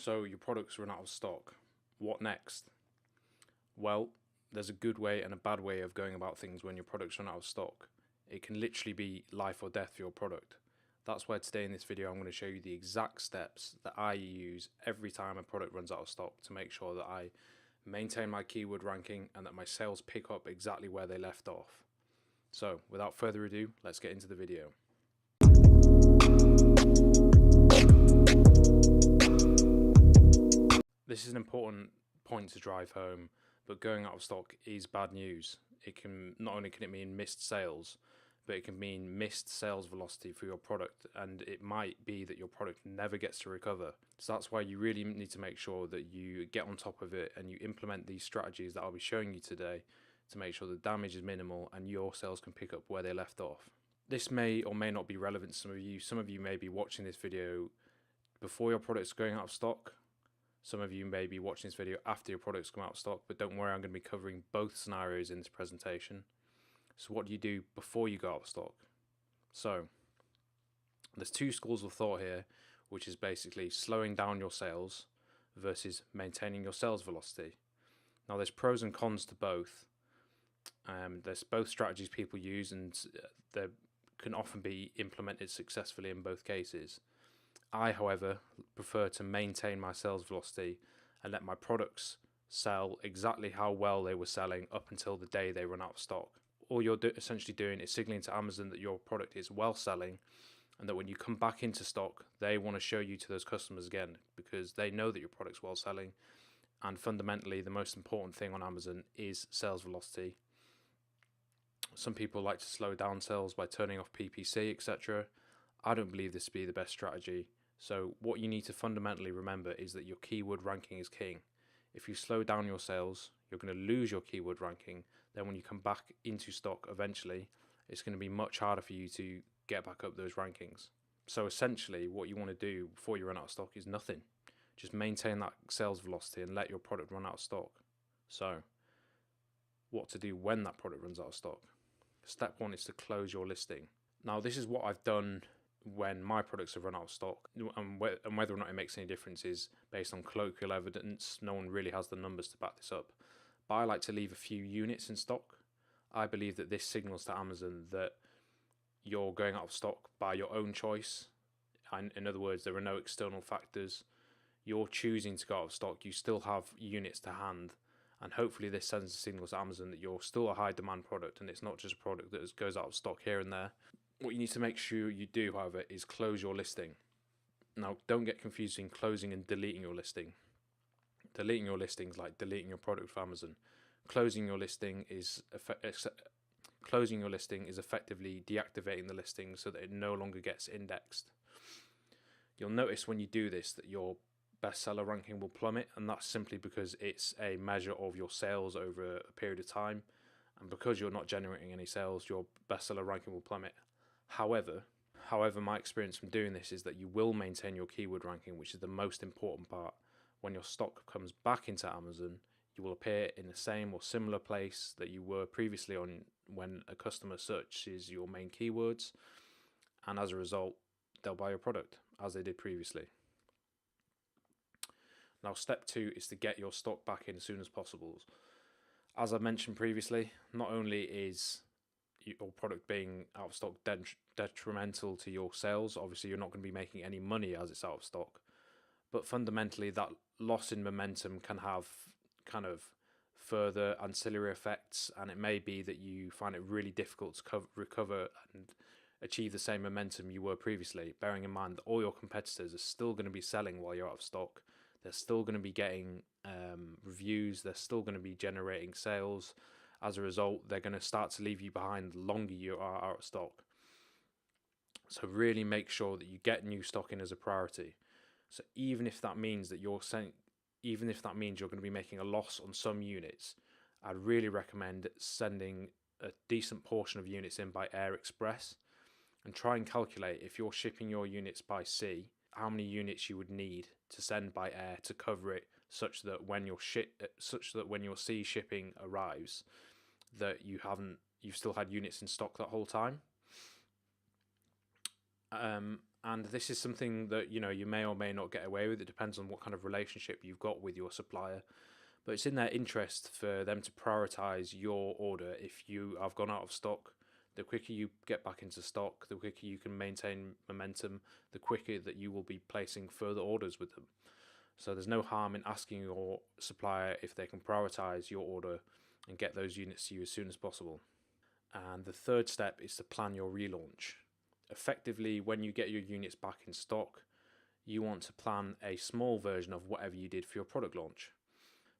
So your products run out of stock. What next? Well, there's a good way and a bad way of going about things when your products run out of stock. It can literally be life or death for your product. That's why today in this video I'm going to show you the exact steps that I use every time a product runs out of stock to make sure that I maintain my keyword ranking and that my sales pick up exactly where they left off. So without further ado, let's get into the video. This is an important point to drive home, but going out of stock is bad news. Not only can it mean missed sales, but it can mean missed sales velocity for your product, and it might be that your product never gets to recover. So that's why you really need to make sure that you get on top of it and you implement these strategies that I'll be showing you today to make sure the damage is minimal and your sales can pick up where they left off. This may or may not be relevant to some of you. Some of you may be watching this video before your product's going out of stock. Some of you may be watching this video after your product's come out of stock, but don't worry, I'm going to be covering both scenarios in this presentation. So what do you do before you go out of stock? So there's two schools of thought here, which is basically slowing down your sales versus maintaining your sales velocity. Now there's pros and cons to both. There's both strategies people use, and they can often be implemented successfully in both cases. I, however, prefer to maintain my sales velocity and let my products sell exactly how well they were selling up until the day they run out of stock. All you're essentially doing is signaling to Amazon that your product is well selling, and that when you come back into stock, they want to show you to those customers again because they know that your product's well selling. And fundamentally, the most important thing on Amazon is sales velocity. Some people like to slow down sales by turning off PPC, etc. I don't believe this to be the best strategy. So what you need to fundamentally remember is that your keyword ranking is king. If you slow down your sales, you're going to lose your keyword ranking. Then when you come back into stock eventually, it's going to be much harder for you to get back up those rankings. So essentially what you want to do before you run out of stock is nothing. Just maintain that sales velocity and let your product run out of stock. So what to do when that product runs out of stock? Step one is to close your listing. Now this is what I've done when my products have run out of stock, and whether or not it makes any difference is based on colloquial evidence. No one really has the numbers to back this up, but I like to leave a few units in stock. I believe that this signals to Amazon that you're going out of stock by your own choice, and in other words, there are no external factors. You're choosing to go out of stock. You still have units to hand, and hopefully this sends a signal to Amazon that you're still a high demand product and it's not just a product that goes out of stock here and there. What you need to make sure you do, however, is close your listing. Now, don't get confused in closing and deleting your listing. Deleting your listing is like deleting your product from Amazon. Closing your listing is effectively deactivating the listing so that it no longer gets indexed. You'll notice when you do this that your bestseller ranking will plummet, and that's simply because it's a measure of your sales over a period of time, and because you're not generating any sales, your bestseller ranking will plummet. However, my experience from doing this is that you will maintain your keyword ranking, which is the most important part. When your stock comes back into Amazon, you will appear in the same or similar place that you were previously on when a customer searches your main keywords, and as a result, they'll buy your product as they did previously. Now, step two is to get your stock back in as soon as possible. As I mentioned previously, not only is your product being out of stock detrimental to your sales, obviously you're not going to be making any money as it's out of stock, but fundamentally that loss in momentum can have kind of further ancillary effects, and it may be that you find it really difficult to recover and achieve the same momentum you were previously, bearing in mind that all your competitors are still going to be selling while you're out of stock. They're still going to be getting reviews, they're still going to be generating sales. As a result, they're going to start to leave you behind the longer you are out of stock. So really make sure that you get new stock in as a priority. So even if that means you're going to be making a loss on some units, I'd really recommend sending a decent portion of units in by air express, and try and calculate, if you're shipping your units by sea, how many units you would need to send by air to cover it, such that when your sea shipping arrives, that you've still had units in stock that whole time. And this is something that you may or may not get away with. It depends on what kind of relationship you've got with your supplier. But it's in their interest for them to prioritize your order. If you have gone out of stock, the quicker you get back into stock, the quicker you can maintain momentum, the quicker that you will be placing further orders with them. So there's no harm in asking your supplier if they can prioritize your order and get those units to you as soon as possible. And the third step is to plan your relaunch. Effectively, when you get your units back in stock, you want to plan a small version of whatever you did for your product launch.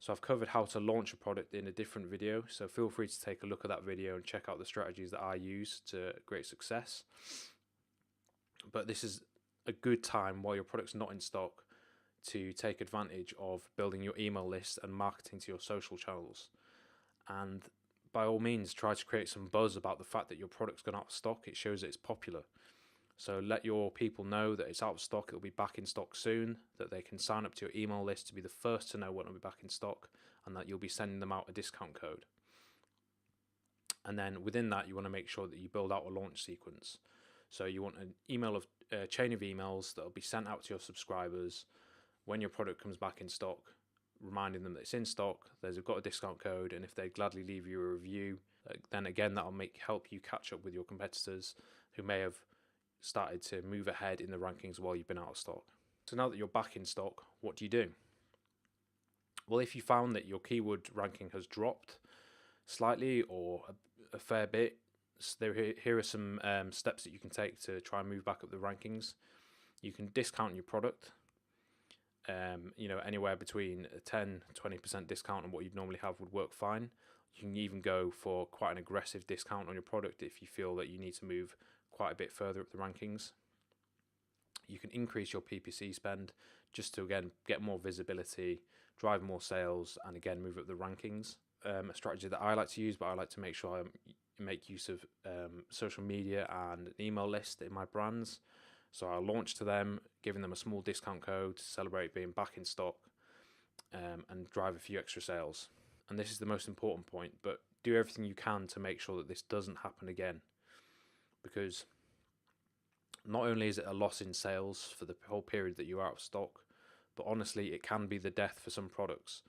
So I've covered how to launch a product in a different video, so feel free to take a look at that video and check out the strategies that I use to great success. But this is a good time while your product's not in stock to take advantage of building your email list and marketing to your social channels. And by all means, try to create some buzz about the fact that your product's gone out of stock. It shows that it's popular. So let your people know that it's out of stock, it'll be back in stock soon, that they can sign up to your email list to be the first to know when it'll be back in stock, and that you'll be sending them out a discount code. And then within that, you want to make sure that you build out a launch sequence. So you want a chain of emails that will be sent out to your subscribers when your product comes back in stock, reminding them that it's in stock, they've got a discount code, and if they gladly leave you a review, then again that'll help you catch up with your competitors who may have started to move ahead in the rankings while you've been out of stock. So now that you're back in stock, what do you do? Well, if you found that your keyword ranking has dropped slightly or a fair bit, here are some steps that you can take to try and move back up the rankings. You can discount your product, anywhere between a 10-20% discount on what you'd normally have would work fine. You can even go for quite an aggressive discount on your product if you feel that you need to move quite a bit further up the rankings. You can increase your PPC spend just to again get more visibility, drive more sales, and again move up the rankings. A strategy that I like to use, but I like to make sure I make use of social media and an email list in my brands. So I'll launch to them, giving them a small discount code to celebrate being back in stock, and drive a few extra sales. And this is the most important point, but do everything you can to make sure that this doesn't happen again. Because not only is it a loss in sales for the whole period that you're out of stock, but honestly, it can be the death for some products.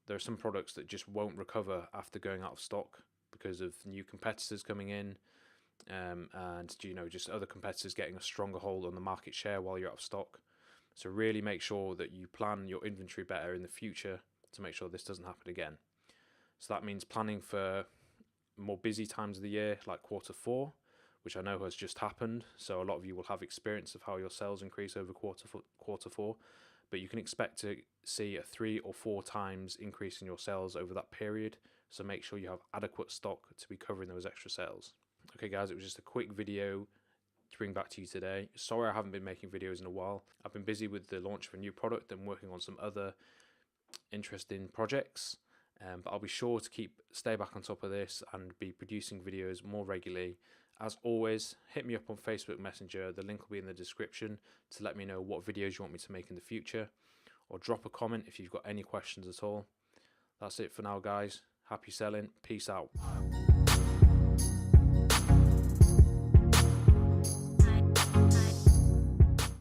There are some products that just won't recover after going out of stock because of new competitors coming in, and just other competitors getting a stronger hold on the market share while you're out of stock. So really make sure that you plan your inventory better in the future to make sure this doesn't happen again. So that means planning for more busy times of the year, like Q4, which I know has just happened. So a lot of you will have experience of how your sales increase over Q4, but you can expect to see a 3 or 4 times increase in your sales over that period. So make sure you have adequate stock to be covering those extra sales. Okay guys, it was just a quick video to bring back to you today. Sorry I haven't been making videos in a while. I've been busy with the launch of a new product and working on some other interesting projects. But I'll be sure to stay back on top of this and be producing videos more regularly. As always, hit me up on Facebook Messenger. The link will be in the description to let me know what videos you want me to make in the future, or drop a comment if you've got any questions at all. That's it for now, guys. Happy selling. Peace out.